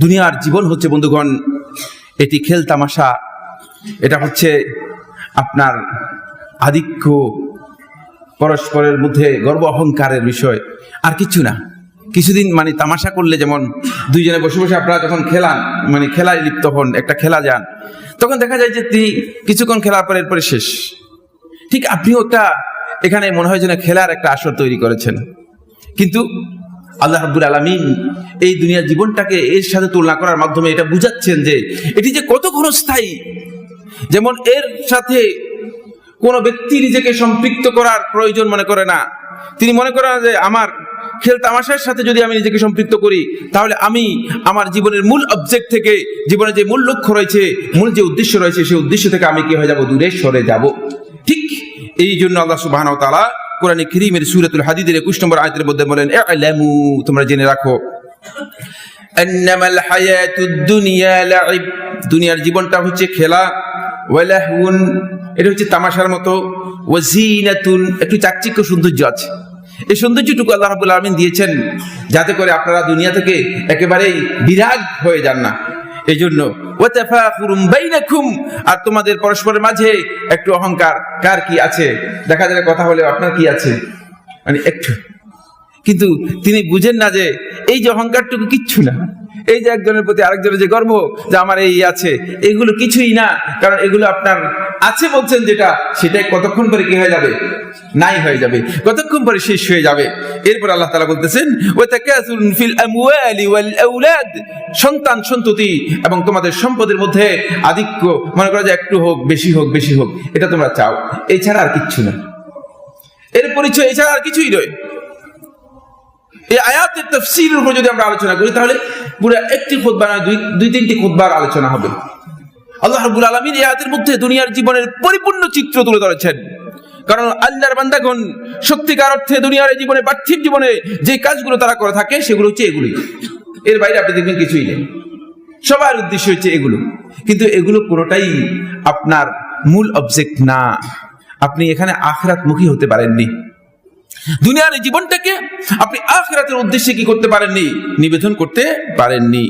দুনিয়ার জীবন হচ্ছে বন্ধুগণ, এটি খেল তামাশা, এটা হচ্ছে আপনার আধিক্য, পরস্পরের মধ্যে গর্ব অহংকারের বিষয়, আর কিছু না। কিছুদিন তামাশা করলে, যেমন দুইজনে বসে বসে আপনারা যখন খেলান, খেলায় লিপ্ত হন, একটা খেলা যান, তখন দেখা যায় যে তিনি কিছুক্ষণ খেলার পর এরপরে শেষ। ঠিক আপনিও একটা এখানে মনে হয় যেন খেলার একটা আসর তৈরি করেছেন, কিন্তু আল্লাহ রাব্বুল আলামিন এই দুনিয়ার জীবনটাকে এর সাথে তুলনা করার মাধ্যমে এটা বুঝাচ্ছেন যে এটি যে কত ক্ষণস্থায়ী। যেমন এর সাথে কোনো ব্যক্তি নিজেকে সম্পৃক্ত করার প্রয়োজন মনে করে না। তিনি মনে করেন যে আমার খেল তামাশার সাথে যদি আমি নিজেকে সম্পৃক্ত করি, তাহলে আমি আমার জীবনের মূল অবজেক্ট থেকে, জীবনের যে মূল লক্ষ্য রয়েছে, মূল যে উদ্দেশ্য রয়েছে, সেই উদ্দেশ্য থেকে আমি কি হয়ে যাব? দূরে সরে যাব। ঠিক এই জন্য আল্লাহ সুবহানাহু ওয়া তাআলা কোরআনে কারীমের সূরাতুল হাদীদের 21 নম্বর আয়াতের মধ্যে বলেন, ই'লামু, তোমরা জেনে রাখো, আন্নামাল হায়াতুদ দুনিয়া লাইব, দুনিয়ার জীবনটা হচ্ছে খেলা, ওয়া লাহউন, এটা হচ্ছে তামাশার মতো, ওয়া জিনাতুন, একটু চাকচিক্য সৌন্দর্য আছে। এই সৌন্দর্যটুকু আল্লাহ রাব্বুল আলামিন দিয়েছেন যাতে করে আপনারা দুনিয়া থেকে একেবারেই বিরাগ হয়ে যান না। এই জন্য ওয়া তাফাখুরুম বাইনাকুম, আর তোমাদের পরস্পরের মাঝে একটু অহংকার, কার কি আছে, দেখা যায় কথা হলে আপনার কি আছে, একটু, কিন্তু তিনি বুঝেন না যে এই যে অহংকারটুকু কিচ্ছু না, এই যে একজনের প্রতি আরেকজনের যে গর্ব যে আমার এই আছে, এগুলো কিছুই না। কারণ এগুলো আপনার আছে বলছেন যেটা, সেটাই কতক্ষণ পরে কি হয়ে যাবে? নাই হয়ে যাবে, কতক্ষণ পরে শেষ হয়ে যাবে। এরপর আল্লাহ তাআলা বলতেছেন, ওয়া তাকাসুরুন ফিল আমওয়ালি ওয়াল আওলাদ, সন্তান সন্ততি এবং তোমাদের সম্পদের মধ্যে আধিক্য, মনে করা যায় একটু হোক, বেশি হোক, বেশি হোক, এটা তোমরা চাও, এছাড়া আর কিচ্ছু না। এর পরিচয় এছাড়া আর কিছুই নয়। এই আয়াতের তাফসীরের উপর যদি আমরা আলোচনা করি, তাহলে পুরো একটি খুতবা নয়, দুই তিনটি খুতবার আলোচনা হবে। আল্লাহ রাব্বুল আলামিন এই আয়াতের মধ্যে দুনিয়ার জীবনের পরিপূর্ণ চিত্র তুলে ধরেছেন। কারণ আল্লাহর বান্দাগণ সত্যিকার অর্থে দুনিয়ার জীবনে, পার্থিব জীবনে যে কাজগুলো তারা করে থাকে, সেগুলো হচ্ছে এগুলি। এর বাইরে আপনি দেখবেন কিছুই নেই, সবার উদ্দেশ্য হচ্ছে এগুলো। কিন্তু এগুলো কোনোটাই আপনার মূল অবজেক্ট না। আপনি এখানে আখিরাতমুখী হতে পারেননি। দুনিয়ার জীবনটাকে আপনি আখিরাতের উদ্দেশ্যে কি করতে পারেননি? নিবেদন করতে পারেননি।